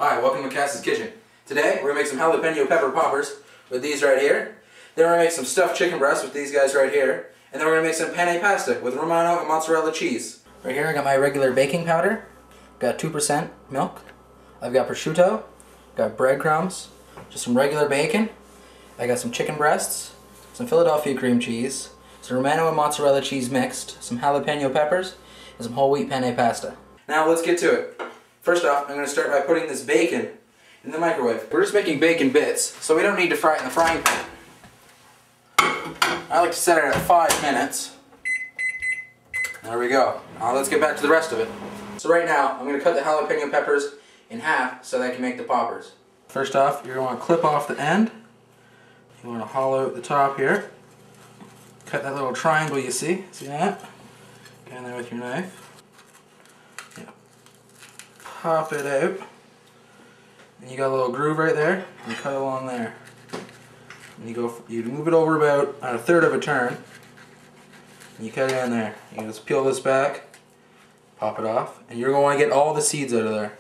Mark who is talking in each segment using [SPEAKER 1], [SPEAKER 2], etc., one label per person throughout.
[SPEAKER 1] Hi, welcome to Cass's Kitchen. Today we're going to make some jalapeno pepper poppers with these right here. Then we're going to make some stuffed chicken breasts with these guys right here. And then we're going to make some penne pasta with Romano and mozzarella cheese. Right here I got my regular baking powder. Got 2% milk. I've got prosciutto. Got breadcrumbs. Just some regular bacon. I got some chicken breasts. Some Philadelphia cream cheese. Some Romano and mozzarella cheese mixed. Some jalapeno peppers. And some whole wheat penne pasta. Now let's get to it. First off, I'm going to start by putting this bacon in the microwave. We're just making bacon bits, so we don't need to fry it in the frying pan. I like to set it at 5 minutes. There we go. Now let's get back to the rest of it. So right now, I'm going to cut the jalapeno peppers in half so that I can make the poppers. First off, you're going to want to clip off the end. You want to hollow out the top here. Cut that little triangle you see. See that? Get in there with your knife. Pop it out, and you got a little groove right there. You cut along there, and you move it over about a third of a turn, and you cut it in there. You just peel this back, pop it off, and you're going to want to get all the seeds out of there.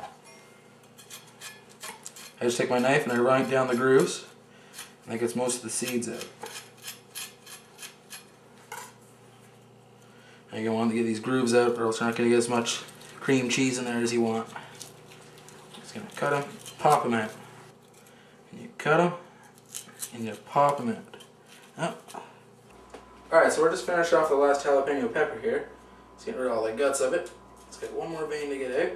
[SPEAKER 1] I just take my knife and I run it down the grooves, and that gets most of the seeds out. And you're going to want to get these grooves out, or else you're not going to get as much cream cheese in there as you want. Just going to cut them, pop them out. And you cut them, and you pop them out. Oh. Alright, so we're just finished off the last jalapeno pepper here. Let's get rid of all the guts of it. Let's get one more vein to get out.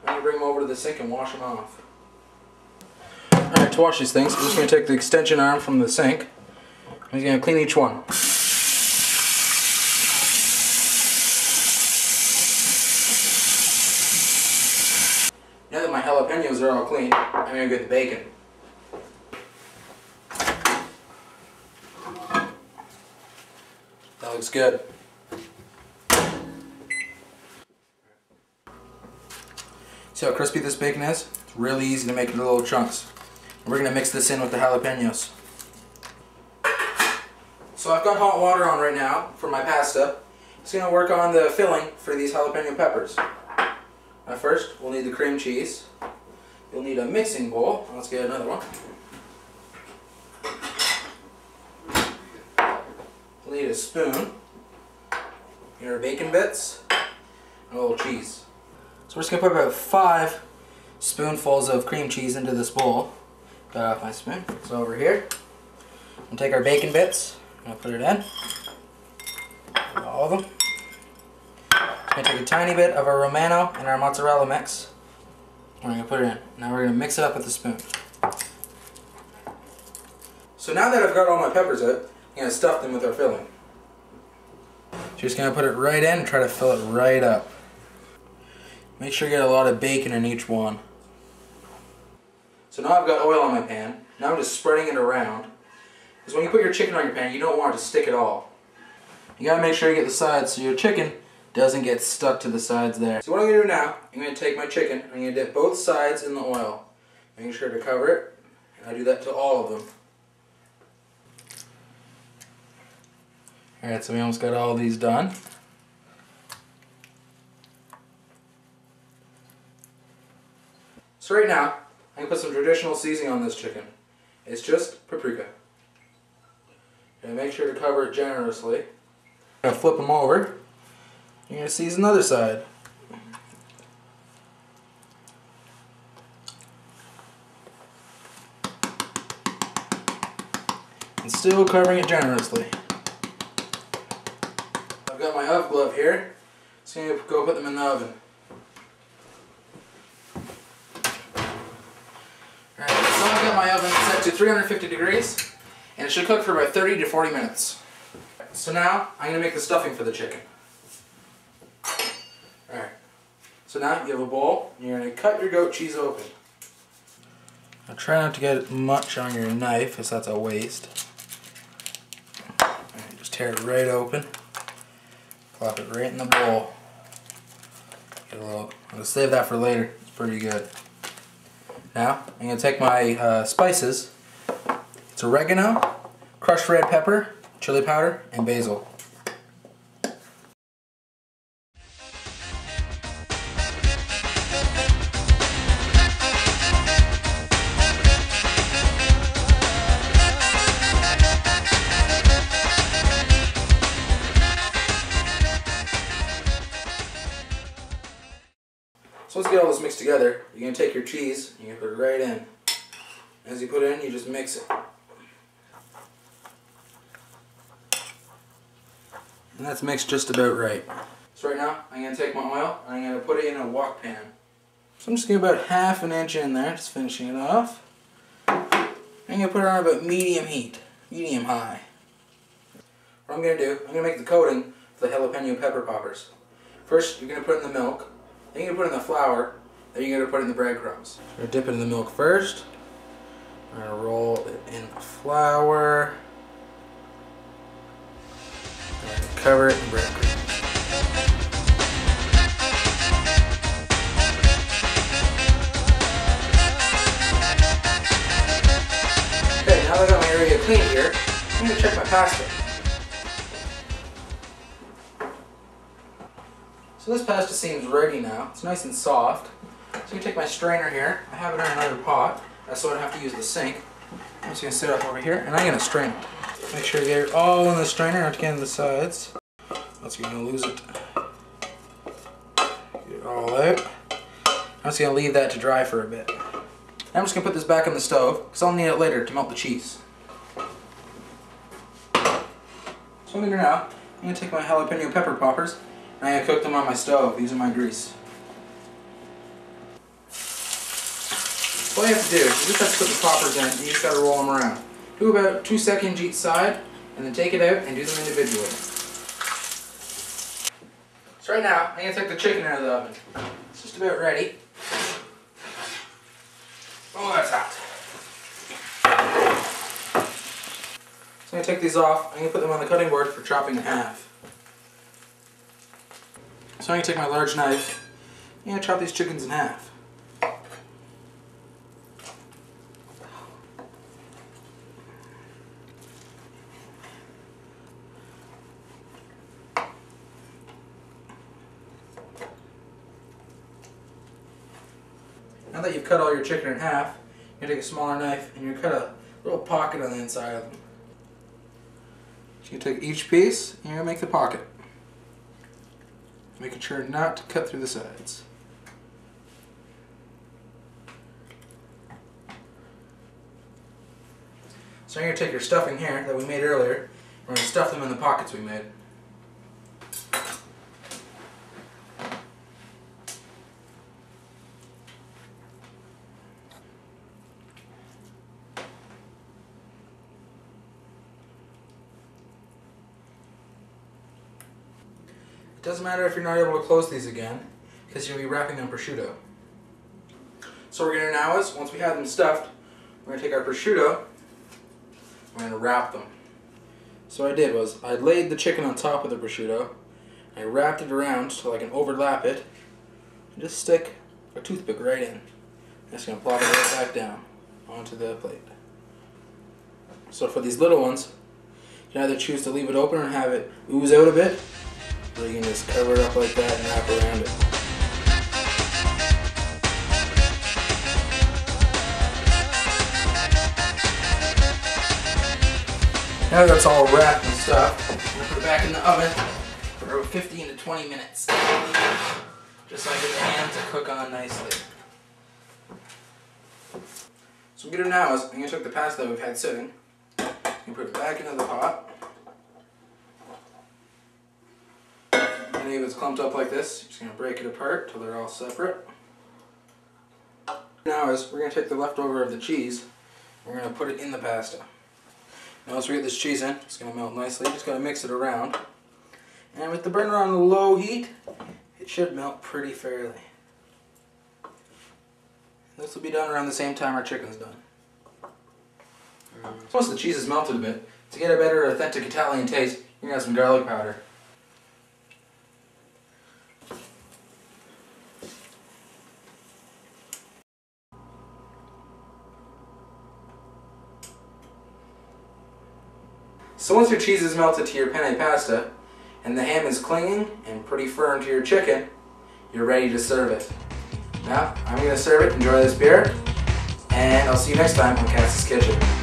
[SPEAKER 1] I'm going to bring them over to the sink and wash them off. Alright, to wash these things, I'm just going to take the extension arm from the sink. I'm just going to clean each one. Now that my jalapenos are all clean, I'm going to get the bacon. That looks good. See how crispy this bacon is? It's really easy to make into little chunks. And we're going to mix this in with the jalapenos. So I've got hot water on right now for my pasta. It's going to work on the filling for these jalapeno peppers. Now first, we'll need the cream cheese. You'll need a mixing bowl. Let's get another one. We'll need a spoon, your bacon bits, and a little cheese. So we're just going to put about 5 spoonfuls of cream cheese into this bowl. Got off my spoon. So over here, we'll take our bacon bits. I'm going to put it in. All of them. I'm going to take a tiny bit of our Romano and our mozzarella mix. We're going to put it in. Now we're going to mix it up with a spoon. So now that I've got all my peppers out, I'm going to stuff them with our filling. So you're just going to put it right in and try to fill it right up. Make sure you get a lot of bacon in each one. So now I've got oil on my pan. Now I'm just spreading it around. Because when you put your chicken on your pan, you don't want it to stick at all. You got to make sure you get the sides so your chicken doesn't get stuck to the sides there. So what I'm going to do now, I'm going to take my chicken, I'm going to dip both sides in the oil. Making sure to cover it, and I do that to all of them. Alright, so we almost got all these done. So right now, I'm going to put some traditional seasoning on this chicken. It's just paprika. And make sure to cover it generously. I'm going to flip them over. You're going to season the other side. And still covering it generously. I've got my oven glove here. So I'm going to go put them in the oven. Alright, so I've got my oven set to 350 degrees. And it should cook for about 30 to 40 minutes. So now, I'm going to make the stuffing for the chicken. Alright, so now you have a bowl, and you're going to cut your goat cheese open. Now try not to get much on your knife, because that's a waste. Alright, just tear it right open. Plop it right in the bowl. Get a little, I'm going to save that for later, it's pretty good. Now, I'm going to take my spices. It's oregano, crushed red pepper, chili powder, and basil. So once you get all this mixed together, you're going to take your cheese and you're going to put it right in. As you put it in, you just mix it. And that's mixed just about right. So right now, I'm going to take my oil and I'm going to put it in a wok pan. So I'm just going to about half an inch in there, just finishing it off. I'm going to put it on about medium heat, medium high. What I'm going to do, I'm going to make the coating for the jalapeno pepper poppers. First, you're going to put it in the milk, then you're going to put it in the flour, then you're going to put it in the breadcrumbs. You're going to dip it in the milk first. I'm going to roll it in the flour. I'm going to cover it in breadcrumbs. Okay, now that I got my area clean here, I'm going to check my pasta. So this pasta seems ready now. It's nice and soft. So I'm going to take my strainer here. I have it in another pot, so I don't have to use the sink. I'm just going to sit up over here and I'm going to strain it. Make sure you get it all in the strainer, not to get in the sides. Else you're going to lose it. Get it all out. I'm just going to leave that to dry for a bit. I'm just going to put this back on the stove because I'll need it later to melt the cheese. So what I'm going to do now, I'm going to take my jalapeno pepper poppers and I'm going to cook them on my stove using my grease. All you have to do is you just have to put the poppers in and you just got to roll them around. Do about 2 seconds each side and then take it out and do them individually. So right now, I'm going to take the chicken out of the oven. It's just about ready. Oh, that's hot. So I'm going to take these off. I'm going to put them on the cutting board for chopping in half. So I'm going to take my large knife. I'm going to chop these chickens in half. Now that you've cut all your chicken in half, you're going to take a smaller knife and you're going to cut a little pocket on the inside of them. So you take each piece and you're going to make the pocket. Making sure not to cut through the sides. So you're going to take your stuffing here that we made earlier, we're going to stuff them in the pockets we made. It doesn't matter if you're not able to close these again, because you'll be wrapping them prosciutto. So what we're going to do now is, once we have them stuffed, we're going to take our prosciutto, we're going to wrap them. So what I did was, I laid the chicken on top of the prosciutto, I wrapped it around so I can overlap it, and just stick a toothpick right in. I'm just going to plop it right back down onto the plate. So for these little ones, you can either choose to leave it open and have it ooze out a bit, or you can just cover it up like that and wrap around it. Now that it's all wrapped and stuff, I'm going to put it back in the oven for about 15 to 20 minutes. Just so I get the ham to cook on nicely. So what I'm going to do now is, I'm going to take the pasta that we've had sitting, and put it back into the pot. And if it's clumped up like this, you're just going to break it apart till they're all separate. Now is, we're going to take the leftover of the cheese, we're going to put it in the pasta. Now once we get this cheese in, it's going to melt nicely, just got to mix it around. And with the burner on low heat, it should melt pretty fairly. This will be done around the same time our chicken's done. Once the cheese is melted a bit, to get a better authentic Italian taste, you're going to add some garlic powder. So once your cheese is melted to your penne pasta, and the ham is clinging and pretty firm to your chicken, you're ready to serve it. Now, I'm going to serve it, enjoy this beer, and I'll see you next time on Cass's Kitchen.